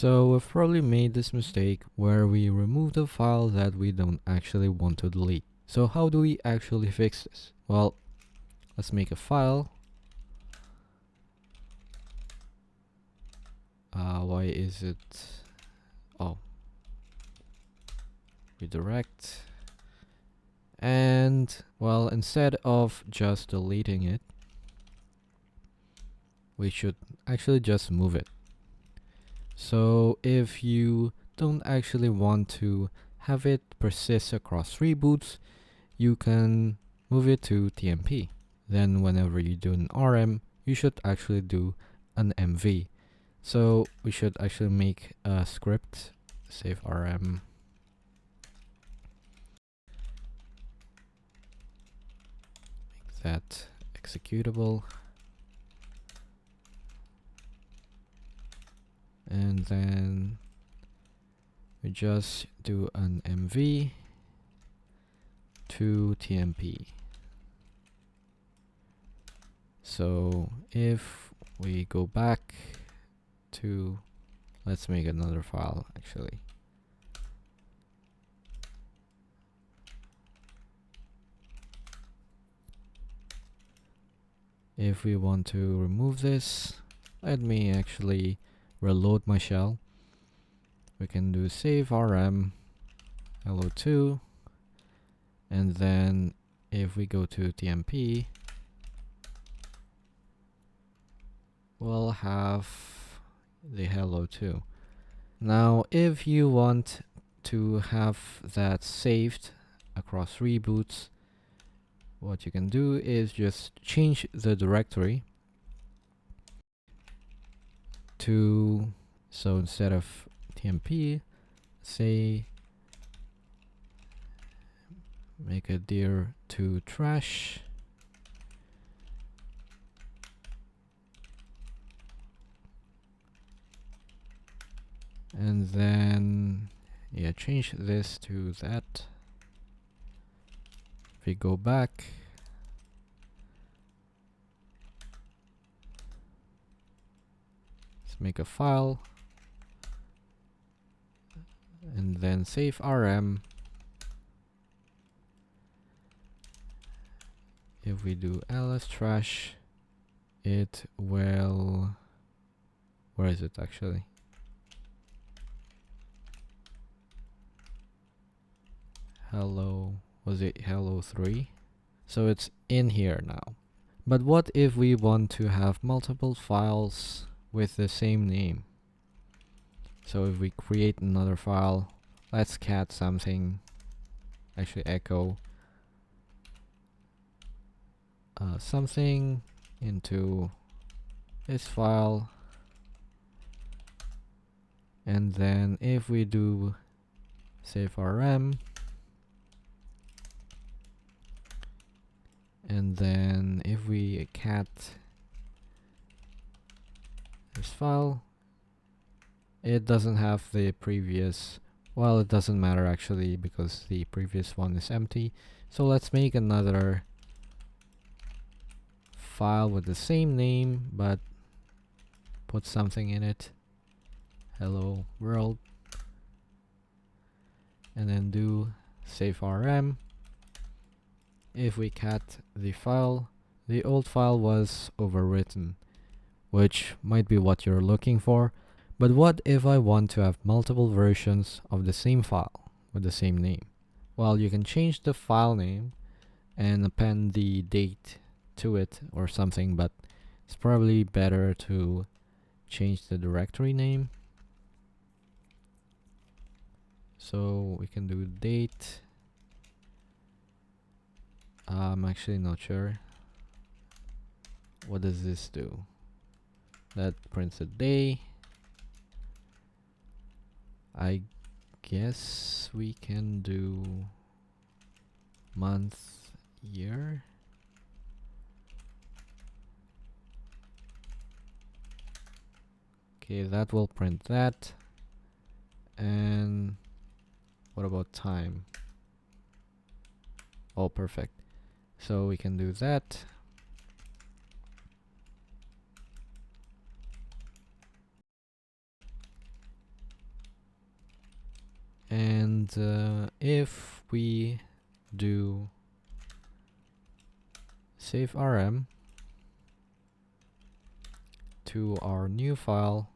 So we've probably made this mistake where we remove the file that we don't actually want to delete. So how do we actually fix this? Well, let's make a file. Why is it? Oh, redirect. And well, instead of just deleting it, we should actually just move it. So if you don't actually want to have it persist across reboots, you can move it to TMP. Then whenever you do an RM, you should actually do an MV. So we should actually make a script, saferm, make that executable, and then we just do an MV to TMP. So if we go back to, let's make another file actually. If we want to remove this, let me actually reload my shell. We can do saferm hello2, and then if we go to TMP, we'll have the hello2. Now if you want to have that saved across reboots, what you can do is just change the directory to, so instead of TMP, say make a dir to trash, and then change this to that. If we go back, let's make a file, and then saferm. If we do ls trash, it will, where is it actually? Hello, was it hello 3? So it's in here now. But what if we want to have multiple files with the same name? So if we create another file, let's cat something, actually echo something into this file, and then if we do saferm, and then if we cat this file, it doesn't have the previous, well, it doesn't matter actually because the previous one is empty. So let's make another file with the same name but put something in it, hello world, and then do saferm. If we cat the file, the old file was overwritten, which might be what you're looking for. But what if I want to have multiple versions of the same file with the same name? Well, you can change the file name and append the date to it or something, but it's probably better to change the directory name. So we can do date. I'm actually not sure. What does this do? That prints a day. I guess we can do month, year. Okay, that will print that. And what about time? Oh, perfect. So we can do that. And if we do saferm to our new file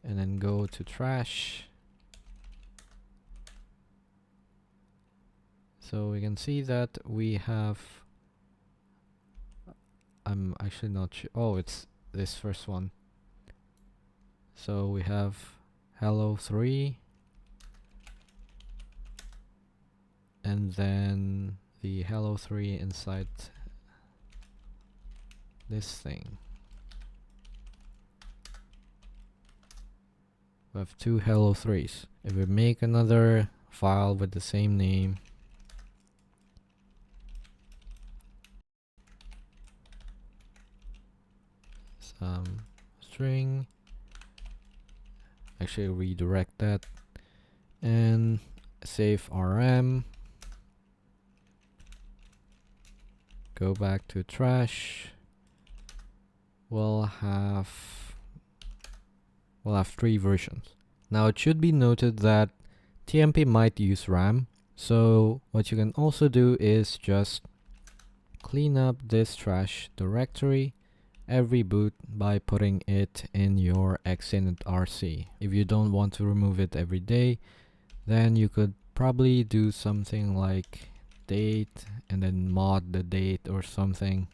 and then go to trash, so we can see that we have, I'm actually not sure, oh, it's this first one. So we have hello3 and then the hello3 inside this thing. We have two hello3s. If we make another file with the same name, some string, actually redirect that, and saferm, go back to trash, we'll have three versions. Now it should be noted that TMP might use RAM, so what you can also do is just clean up this trash directory every boot by putting it in your xinit.rc. If you don't want to remove it every day, then you could probably do something like date and then mod the date or something.